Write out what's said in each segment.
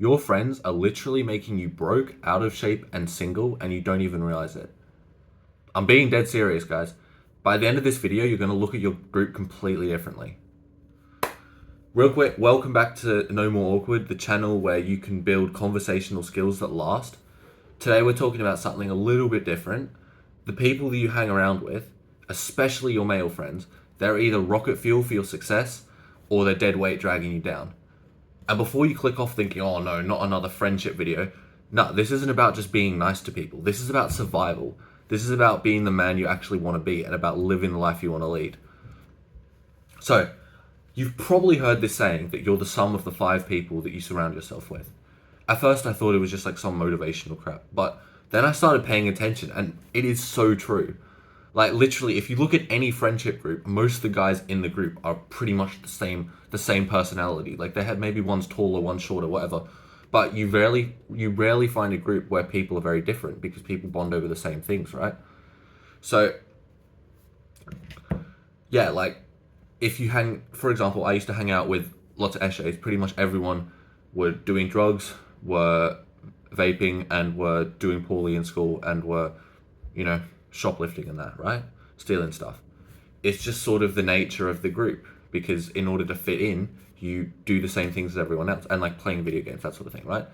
Your friends are literally making you broke, out of shape, and single, and you don't even realize it. I'm being dead serious, guys. By the end of this video, you're going to look at your group completely differently. Real quick, welcome back to No More Awkward, the channel where you can build conversational skills that last. Today we're talking about something a little bit different. The people that you hang around with, especially your male friends, they're either rocket fuel for your success or they're dead weight dragging you down. And before you click off thinking, oh no, not another friendship video. No, this isn't about just being nice to people. This is about survival. This is about being the man you actually want to be and about living the life you want to lead. So, you've probably heard this saying that you're the sum of the 5 people that you surround yourself with. At first I thought it was just like some motivational crap, but then I started paying attention and it is so true. Like literally, if you look at any friendship group, most of the guys in the group are pretty much the same personality. Like they have maybe one's taller, one's shorter, whatever. But you rarely find a group where people are very different because people bond over the same things, right? So yeah, like if you for example, I used to hang out with lots of essays. Pretty much everyone were doing drugs, were vaping, and were doing poorly in school, and were, shoplifting and that, right? Stealing stuff. It's just sort of the nature of the group because in order to fit in, you do the same things as everyone else, and like playing video games, that sort of thing, right?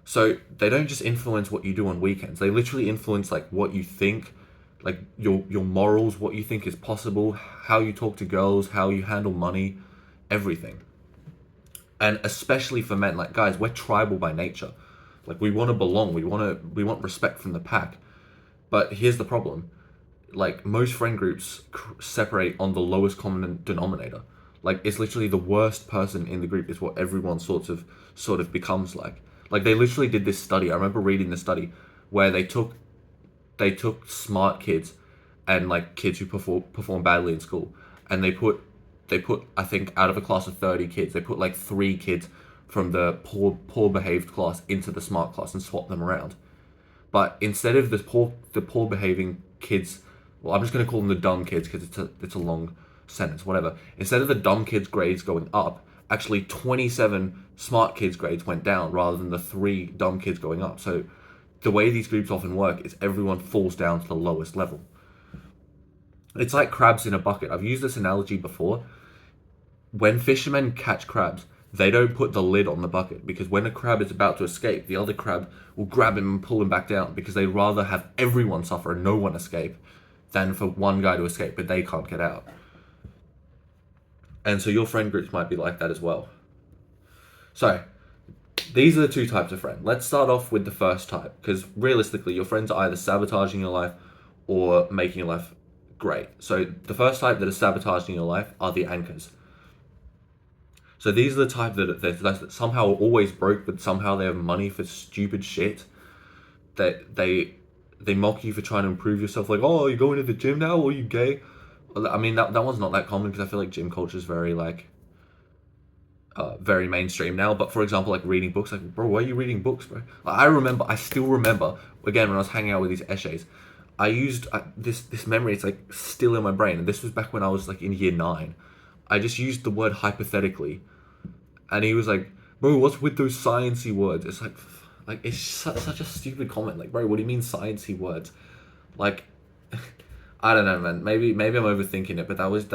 So they don't just influence what you do on weekends. They literally influence like what you think, like your morals, what you think is possible, how you talk to girls, how you handle money, everything. And especially for men, like guys, we're tribal by nature. Like we want to belong, we want respect from the pack. But here's the problem. Like most friend groups separate on the lowest common denominator. Like it's literally the worst person in the group is what everyone sort of becomes like. Like they literally did this study. I remember reading this study where they took smart kids and like kids who perform badly in school, and they put I think out of a class of 30 kids, they put like 3 kids from the poor behaved class into the smart class and swapped them around. But instead of the poor behaving kids, well, I'm just going to call them the dumb kids because it's a long sentence, whatever. Instead of the dumb kids' grades going up, actually 27 smart kids' grades went down rather than the 3 dumb kids going up. So the way these groups often work is everyone falls down to the lowest level. It's like crabs in a bucket. I've used this analogy before. When fishermen catch crabs, they don't put the lid on the bucket because when a crab is about to escape, the other crab will grab him and pull him back down because they'd rather have everyone suffer and no one escape than for one guy to escape, but they can't get out. And so your friend groups might be like that as well. So these are the 2 types of friend. Let's start off with the first type because realistically, your friends are either sabotaging your life or making your life great. So the first type that are sabotaging your life are the anchors. So these are the type that somehow are always broke, but somehow they have money for stupid shit. That they mock you for trying to improve yourself. Like, oh, you're going to the gym now? Or are you gay? I mean, that one's not that common because I feel like gym culture is very very mainstream now. But for example, like reading books, like, bro, why are you reading books, bro? Like, I still remember, again, when I was hanging out with these essays, I used this memory. It's like still in my brain, and this was back when I was like in year 9. I just used the word hypothetically, and he was like, bro, what's with those sciencey words? It's like it's such a stupid comment. Like, bro, what do you mean sciencey words? Like, I don't know, man. Maybe I'm overthinking it, but that was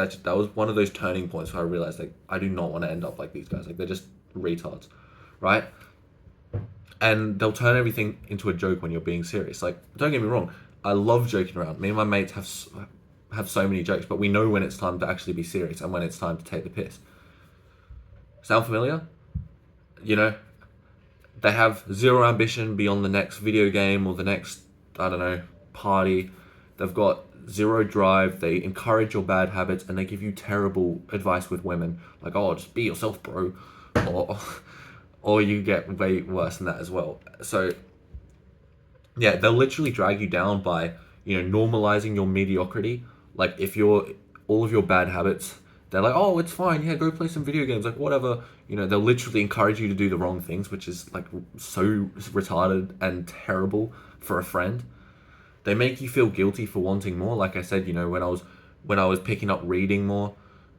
one of those turning points where I realized like I do not want to end up like these guys. Like they're just retards, right? And they'll turn everything into a joke when you're being serious. Like, don't get me wrong, I love joking around. Me and my mates have so many jokes, but we know when it's time to actually be serious and when it's time to take the piss. Sound familiar? They have zero ambition beyond the next video game or the next, I don't know, party. They've got zero drive. They encourage your bad habits and they give you terrible advice with women. Like, oh, just be yourself, bro. Or you get way worse than that as well. So, yeah, they'll literally drag you down by, normalizing your mediocrity. Like, if all of your bad habits, they're like, oh, it's fine, yeah, go play some video games, like, whatever. They'll literally encourage you to do the wrong things, which is, like, so retarded and terrible for a friend. They make you feel guilty for wanting more. Like I said, when I was picking up reading more,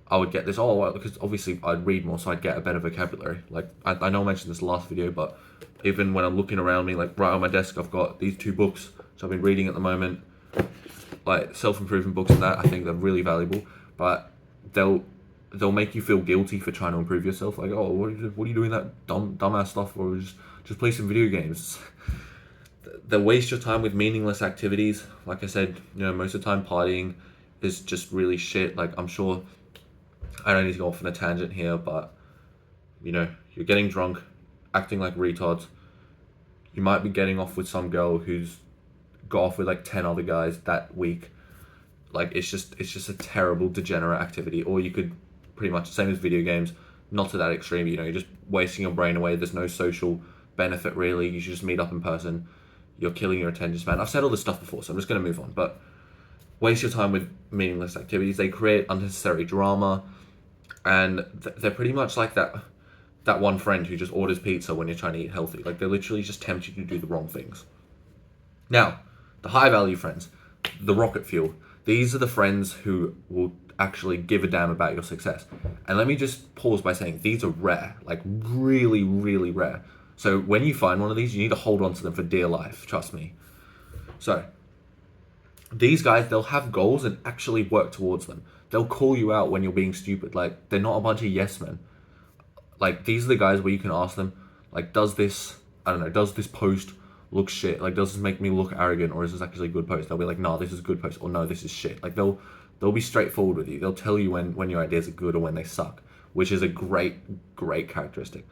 I would get this, oh, well, because obviously I'd read more, so I'd get a better vocabulary. Like, I know I mentioned this last video, but even when I'm looking around me, like right on my desk, I've got these 2 books, so I've been reading at the moment, like self-improvement books and that. I think they're really valuable, but they'll make you feel guilty for trying to improve yourself. Like, oh, what are you doing that dumbass stuff, or just play some video games. They waste your time with meaningless activities. Like I said, most of the time partying is just really shit. Like, I'm sure I don't need to go off on a tangent here, but you're getting drunk, acting like retards. You might be getting off with some girl who's got off with like 10 other guys that week. Like, it's just a terrible degenerate activity. Or you could pretty much, same as video games, not to that extreme, you're just wasting your brain away. There's no social benefit really. You should just meet up in person. You're killing your attention span. I've said all this stuff before, so I'm just going to move on. But waste your time with meaningless activities. They create unnecessary drama, and they're pretty much like that one friend who just orders pizza when you're trying to eat healthy. Like, they literally just tempt you to do the wrong things. Now, the high value friends, the rocket fuel. These are the friends who will actually give a damn about your success. And let me just pause by saying these are rare, like really, really rare. So when you find one of these, you need to hold on to them for dear life, trust me. So these guys, they'll have goals and actually work towards them. They'll call you out when you're being stupid. Like, they're not a bunch of yes men. Like, these are the guys where you can ask them, like, does this post look shit? Like, does this make me look arrogant, or is this actually a good post? They'll be like, no, this is a good post, or no, this is shit. Like, they'll be straightforward with you. They'll tell you when your ideas are good or when they suck, which is a great characteristic.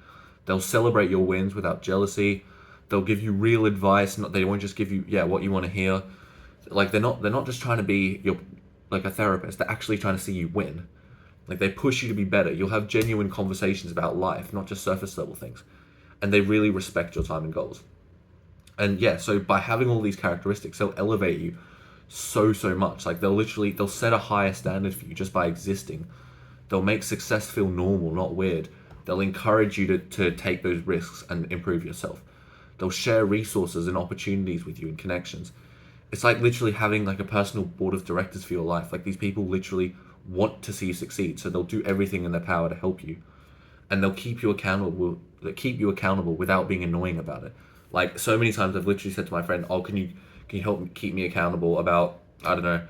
They'll celebrate your wins without jealousy. They'll give you real advice. They won't just give you what you want to hear. Like, they're not just trying to be like a therapist. They're actually trying to see you win. Like, they push you to be better. You'll have genuine conversations about life, not just surface level things. And they really respect your time and goals. And yeah, so by having all these characteristics, they'll elevate you so much. Like, they'll set a higher standard for you just by existing. They'll make success feel normal, not weird. They'll encourage you to take those risks and improve yourself. They'll share resources and opportunities with you and connections. It's like literally having like a personal board of directors for your life. Like, these people literally want to see you succeed, so they'll do everything in their power to help you. And they'll keep you accountable without being annoying about it. Like, so many times I've literally said to my friend, oh, can you help keep me accountable about, I don't know,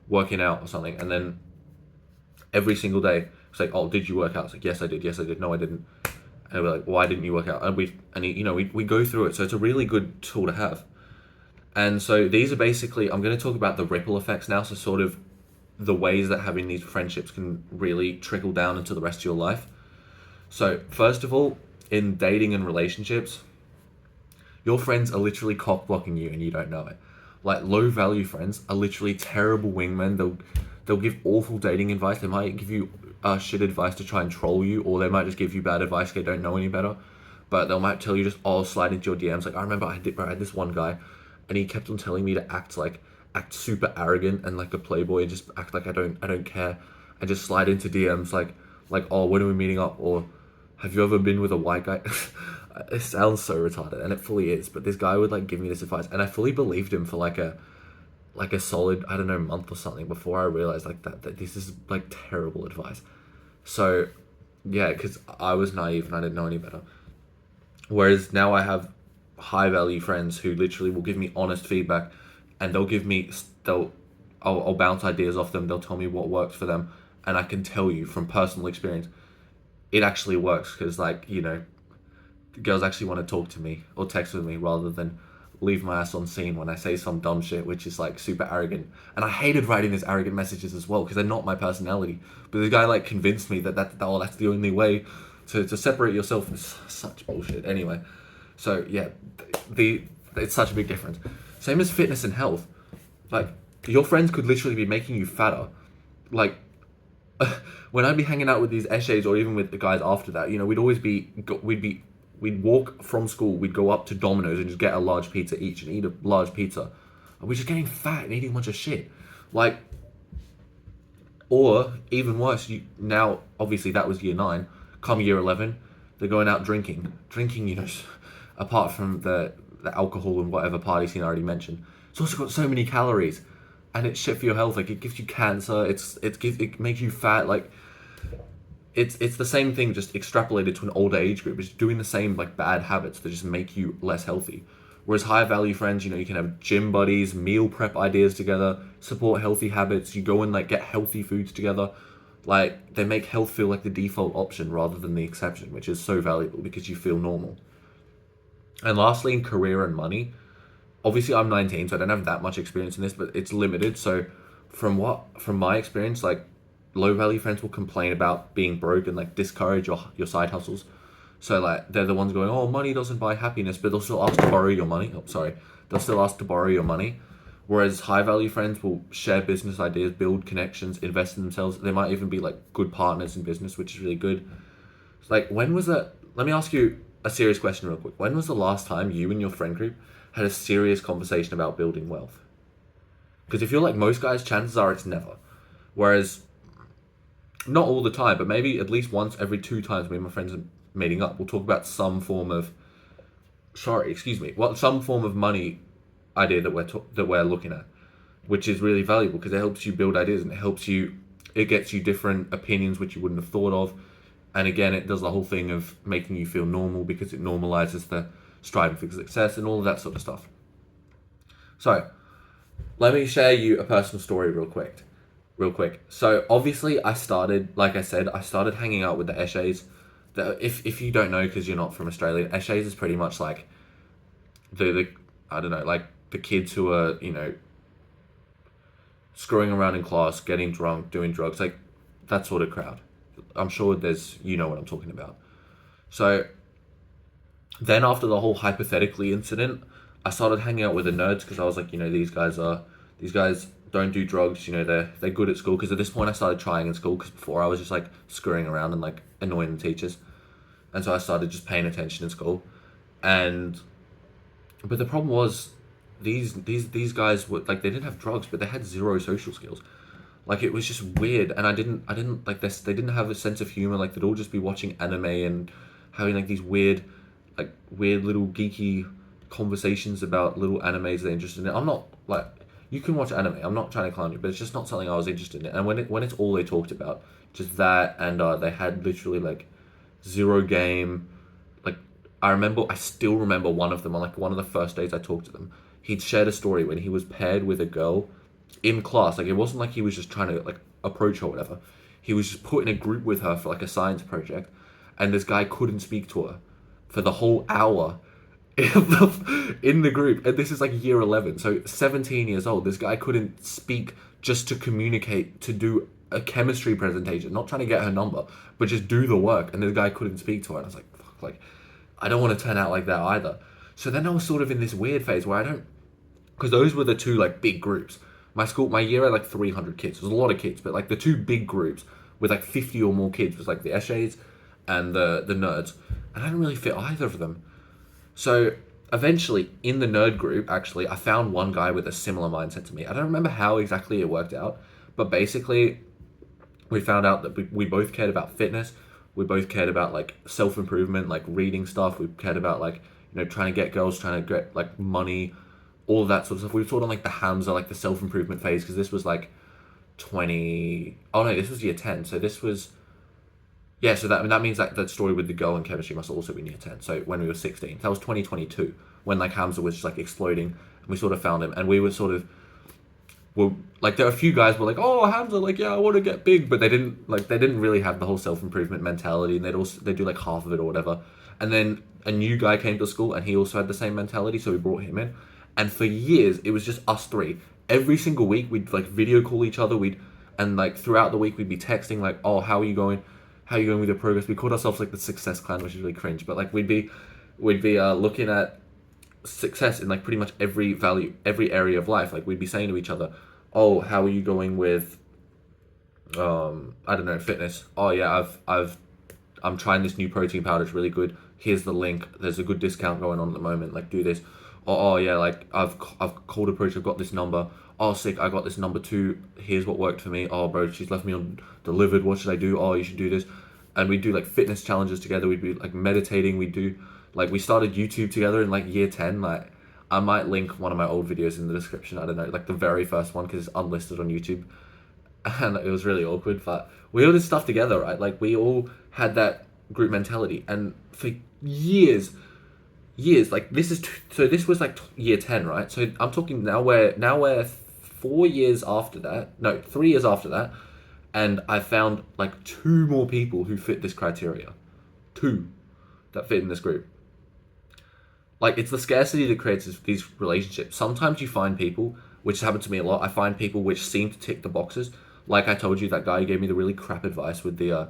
working out or something? And then every single day it's like, oh, did you work out? It's like, yes I did, no I didn't. And we're like, why didn't you work out? And we go through it. So it's a really good tool to have. And so these are basically, I'm going to talk about the ripple effects now. So sort of the ways that having these friendships can really trickle down into the rest of your life. So first of all, in dating and relationships, your friends are literally cock blocking you and you don't know it. Like, low value friends are literally terrible wingmen. They'll give awful dating advice. They might give you shit advice to try and troll you, or they might just give you bad advice because they don't know any better. But they might tell you just, oh, slide into your DMs. Like, I remember I had this one guy, and he kept on telling me to act super arrogant and like a playboy, and just act like I don't care, and just slide into DMs like, oh, when are we meeting up? Or, have you ever been with a white guy? It sounds so retarded, and it fully is. But this guy would like give me this advice, and I fully believed him for like a solid, I don't know, month or something before I realized like that this is like terrible advice. So yeah, because I was naive and I didn't know any better. Whereas now I have high value friends who literally will give me honest feedback, and I'll bounce ideas off them. They'll tell me what works for them, and I can tell you from personal experience, it actually works, because girls actually want to talk to me or text with me rather than leave my ass on scene when I say some dumb shit which is like super arrogant. And I hated writing these arrogant messages as well, because they're not my personality. But this guy like convinced me that's the only way to separate yourself. It's such bullshit. Anyway, so yeah, it's such a big difference. Same as fitness and health. Like, your friends could literally be making you fatter. Like, when I'd be hanging out with these Eshays, or even with the guys after that, we'd walk from school, we'd go up to Domino's and just get a large pizza each and eat a large pizza. And we're just getting fat and eating a bunch of shit. Like, or even worse, now, obviously that was year 9, come year 11, they're going out drinking, apart from the alcohol and whatever party scene I already mentioned. It's also got so many calories, and it's shit for your health. Like, it gives you cancer, it makes you fat. Like, it's the same thing, just extrapolated to an older age group. It's doing the same like bad habits that just make you less healthy. Whereas high value friends, you can have gym buddies, meal prep ideas together, support healthy habits. You go and like get healthy foods together. Like they make health feel like the default option rather than the exception, which is so valuable because you feel normal. And lastly, in career and money, obviously I'm 19, so I don't have that much experience in this, but it's limited. So from my experience, like low value friends will complain about being broke and like discourage your side hustles. So like they're the ones going, oh, money doesn't buy happiness, but they'll still ask to borrow your money. Oh, sorry, they'll still ask to borrow your money. Whereas high value friends will share business ideas, build connections, invest in themselves. They might even be like good partners in business, which is really good. Like, when was that? Let me ask you a serious question real quick. When was the last time you and your friend group had a serious conversation about building wealth? Because if you're like most guys, chances are it's never. Whereas, not all the time, but maybe at least once every 2 times me and my friends are meeting up, we'll talk about some form of, some form of money idea that we're looking at, which is really valuable because it helps you build ideas and it gets you different opinions which you wouldn't have thought of. And again, it does the whole thing of making you feel normal because it normalizes the striving for success and all of that sort of stuff. So, let me share you a personal story real quick. So, obviously, like I said, I started hanging out with the Eshays. If you don't know because you're not from Australia, Eshays is pretty much like the I don't know, like the kids who are, screwing around in class, getting drunk, doing drugs, like that sort of crowd. I'm sure you know what I'm talking about. So then after the whole hypothetically incident, I started hanging out with the nerds because I was like, these guys don't do drugs, they're good at school. Because at this point I started trying in school because before I was just like screwing around and like annoying the teachers. And so I started just paying attention in school. But the problem was these guys were like, they didn't have drugs, but they had zero social skills. Like it was just weird, and I didn't like this. They didn't have a sense of humor. Like they'd all just be watching anime and having like these weird little geeky conversations about little animes they're interested in. I'm not like, you can watch anime. I'm not trying to clown you, but it's just not something I was interested in. And when it's all they talked about, just that, and they had literally like zero game. Like I still remember one of them on like one of the first days I talked to them. He'd shared a story when he was paired with a girl in class. Like it wasn't like he was just trying to like approach her or whatever. He was just put in a group with her for like a science project, and this guy couldn't speak to her for the whole hour in the group. And this is like year 11, so 17 years old. This guy couldn't speak just to communicate, to do a chemistry presentation, not trying to get her number, but just do the work. And this guy couldn't speak to her, and I was like, fuck, like I don't want to turn out like that either. So then I was sort of in this weird phase where because those were the two like big groups. My year had like 300 kids. It was a lot of kids, but like the two big groups with like 50 or more kids was like the Eshays and the nerds. And I didn't really fit either of them. So eventually in the nerd group, actually, I found one guy with a similar mindset to me. I don't remember how exactly it worked out, but basically we found out that we both cared about fitness. We both cared about like self-improvement, like reading stuff. We cared about like, trying to get girls, trying to get like money, all of that sort of stuff. We were sort of like the Hamza, like the self-improvement phase, because this was like this was year 10. So this was, yeah, so that means that story with the girl in chemistry must also be year 10. So when we were 16, that was 2022, when like Hamza was just like exploding, and we sort of found him, and we were sort of, well, like there were a few guys were like, oh, Hamza, like, yeah, I want to get big, but they didn't really have the whole self-improvement mentality, and they'd do like half of it or whatever. And then a new guy came to school, and he also had the same mentality, so we brought him in. And for years, it was just us three. Every single week, we'd like video call each other. And like throughout the week, we'd be texting like, "Oh, how are you going? How are you going with your progress?" We called ourselves like the Success Clan, which is really cringe. But like we'd be looking at success in like pretty much every area of life. Like we'd be saying to each other, "Oh, how are you going with, I don't know, fitness? Oh yeah, I'm trying this new protein powder. It's really good. Here's the link. There's a good discount going on at the moment. Like do this." Oh yeah, like I've called a approach. I've got this number. Oh, sick, I got this number too. Here's what worked for me. Oh, bro, she's left me on delivered. What should I do? Oh, you should do this. And we'd do like fitness challenges together. We'd be like meditating. We started YouTube together in like year 10. Like I might link one of my old videos in the description. I don't know, like the very first one, because it's unlisted on YouTube. and it was really awkward. But we all did stuff together, right? Like we all had that group mentality, and for years, like so this was like year 10, right? So I'm talking now we're 4 years after that, no, 3 years after that, and I found like two more people who fit this criteria, two that fit in this group. Like it's the scarcity that creates these relationships. Sometimes you find people, which happened to me a lot. I find people which seem to tick the boxes. Like I told you, that guy who gave me the really crap advice with the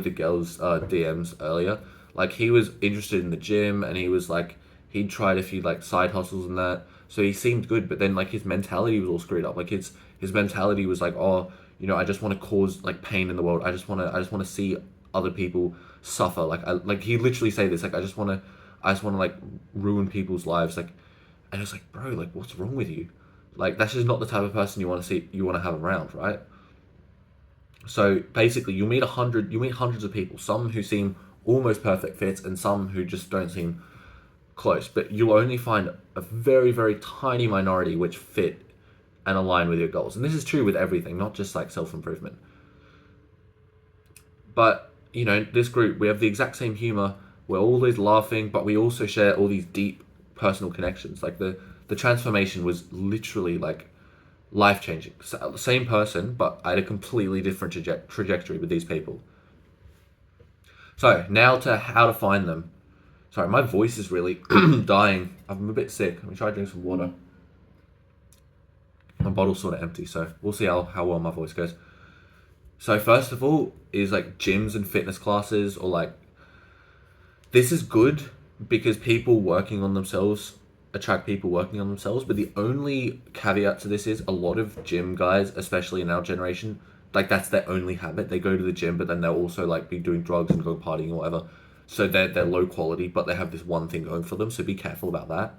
girls DMs earlier. Like he was interested in the gym, and he was like he'd tried a few like side hustles and that. So he seemed good, but then like his mentality was all screwed up. Like his mentality was like, oh, I just want to cause like pain in the world. I just want to see other people suffer. Like he literally say this, like I just want to like ruin people's lives. Like, and it's like, bro, like what's wrong with you? Like that's just not the type of person you want to have around, right? So basically, you meet hundreds of people. Some who seem almost perfect fits, and some who just don't seem close. But you'll only find a very very tiny minority which fit and align with your goals. And this is true with everything, not just like self improvement. But this group, we have the exact same humor. We're always laughing, but we also share all these deep personal connections. Like the transformation was literally like life changing. Same person, but I had a completely different trajectory with these people. So now to how to find them. Sorry, my voice is really dying. I'm a bit sick. Let me try to drink some water. My bottle's sort of empty, so we'll see how well my voice goes. So first of all is like gyms and fitness classes, or like this is good because people working on themselves attract people working on themselves. But the only caveat to this is a lot of gym guys, especially in our generation, like that's their only habit. They go to the gym, but then they'll also like be doing drugs and go partying or whatever. So they're low quality, but they have this one thing going for them. So be careful about that.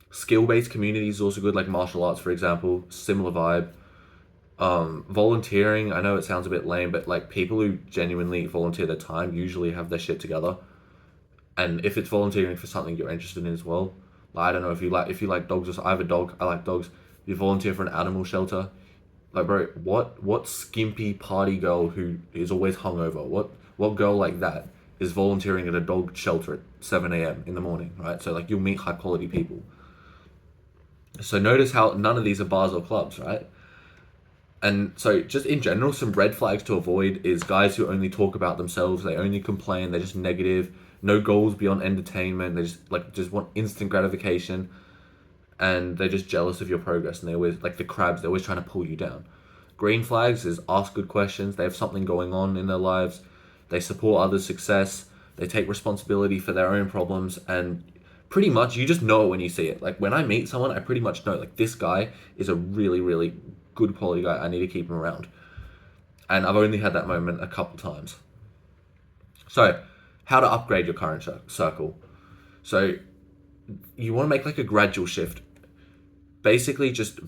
Skill based communities is also good, like martial arts, for example, similar vibe. Volunteering, I know it sounds a bit lame, but like people who genuinely volunteer their time usually have their shit together. And if it's volunteering for something you're interested in as well, like I don't know, if you like dogs, or I have a dog, I like dogs. You volunteer for an animal shelter, like bro, what skimpy party girl who is always hungover, what girl like that is volunteering at a dog shelter at 7 a.m. in the morning, right? So like you'll meet high quality people. So notice how none of these are bars or clubs, right? And so just in general, some red flags to avoid is guys who only talk about themselves, they only complain, they're just negative, no goals beyond entertainment, they just want instant gratification, and they're just jealous of your progress, and they always like the crabs, they're always trying to pull you down. Green flags is ask good questions, they have something going on in their lives, they support others' success, they take responsibility for their own problems, and pretty much you just know it when you see it. Like when I meet someone, I pretty much know like this guy is a really really good quality guy. I need to keep him around. And I've only had that moment a couple times. So, how to upgrade your current circle. So, you want to make like a gradual shift. Basically, just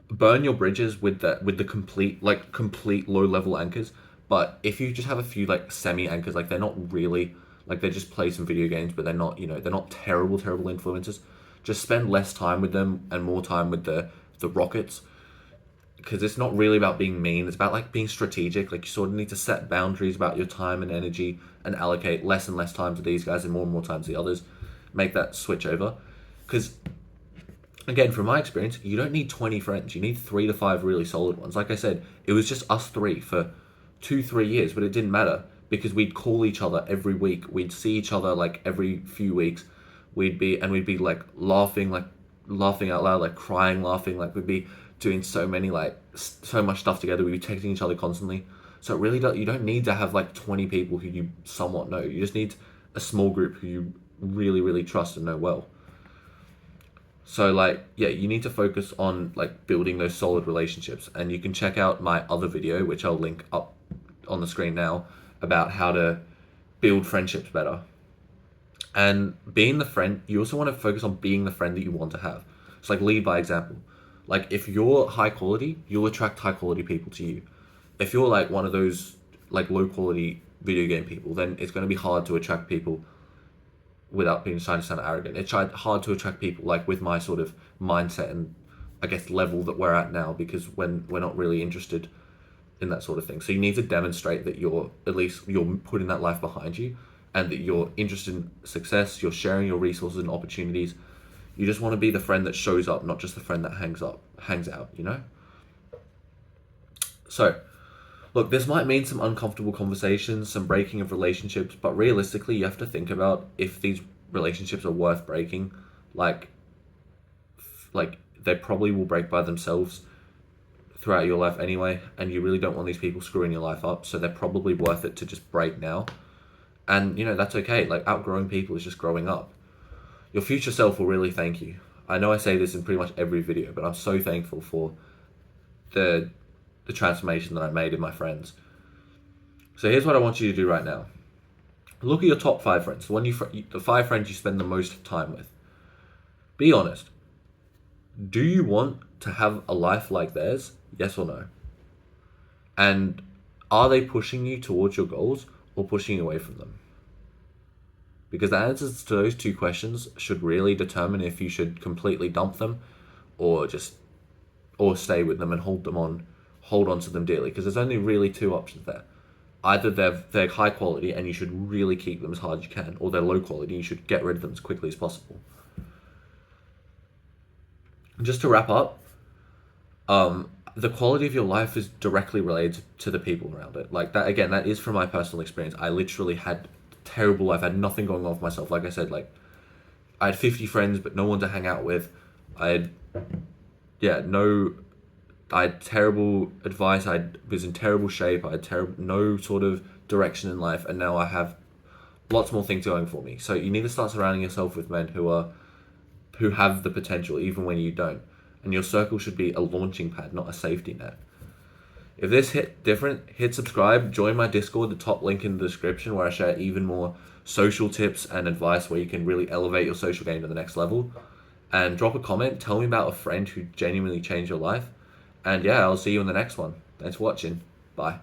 burn your bridges with the complete low level anchors. But if you just have a few like semi anchors, like they're not really like they just play some video games, but they're not they're not terrible influences. Just spend less time with them and more time with the rockets, because it's not really about being mean. It's about like being strategic. Like you sort of need to set boundaries about your time and energy and allocate less and less time to these guys and more time to the others. Make that switch over. Because again, from my experience, you don't need 20 friends. You need 3 to 5 really solid ones. Like I said, it was just us three for 2-3 years, but it didn't matter because we'd call each other every week. We'd see each other like every few weeks. We'd be like laughing out loud, like crying, laughing. Like we'd be doing so much stuff together. We'd be texting each other constantly. So it really you don't need to have like 20 people who you somewhat know. You just need a small group who you really really trust and know well. So like yeah, you need to focus on like building those solid relationships, and you can check out my other video, which I'll link up on the screen now, about how to build friendships better. And being the friend, you also want to focus on being the friend that you want to have. It's like lead by example. Like if you're high quality, you'll attract high quality people to you. If you're like one of those like low quality video game people, then it's going to be hard to attract people without being trying to sound arrogant. It's hard to attract people like with my sort of mindset and I guess level that we're at now, because when we're not really interested in that sort of thing. So you need to demonstrate that you're putting that life behind you, and that you're interested in success. You're sharing your resources and opportunities. You just want to be the friend that shows up, not just the friend that hangs out. So, look, this might mean some uncomfortable conversations, some breaking of relationships, but realistically, you have to think about if these relationships are worth breaking. Like they probably will break by themselves throughout your life anyway, and you really don't want these people screwing your life up, so they're probably worth it to just break now. And that's okay. Like, outgrowing people is just growing up. Your future self will really thank you. I know I say this in pretty much every video, but I'm so thankful for the transformation that I made in my friends. So here's what I want you to do right now. Look at your top 5 friends, the 5 friends you spend the most time with. Be honest. Do you want to have a life like theirs? Yes or no? And are they pushing you towards your goals or pushing you away from them? Because the answers to those 2 questions should really determine if you should completely dump them or stay with them and hold on to them dearly. Because there's only really 2 options there. Either they're high quality and you should really keep them as hard as you can, or they're low quality and you should get rid of them as quickly as possible. Just to wrap up, the quality of your life is directly related to the people around it. Like that, again, that is from my personal experience. I literally had a terrible life. I had nothing going on for myself. Like I said, I had 50 friends, but no one to hang out with. I had terrible advice. I was in terrible shape. I had no sort of direction in life, and now I have lots more things going for me. So you need to start surrounding yourself with men who have the potential, even when you don't. And your circle should be a launching pad, not a safety net. If this hit different, hit subscribe, join my Discord, the top link in the description, where I share even more social tips and advice where you can really elevate your social game to the next level. And drop a comment, tell me about a friend who genuinely changed your life. And yeah, I'll see you in the next one. Thanks for watching. Bye.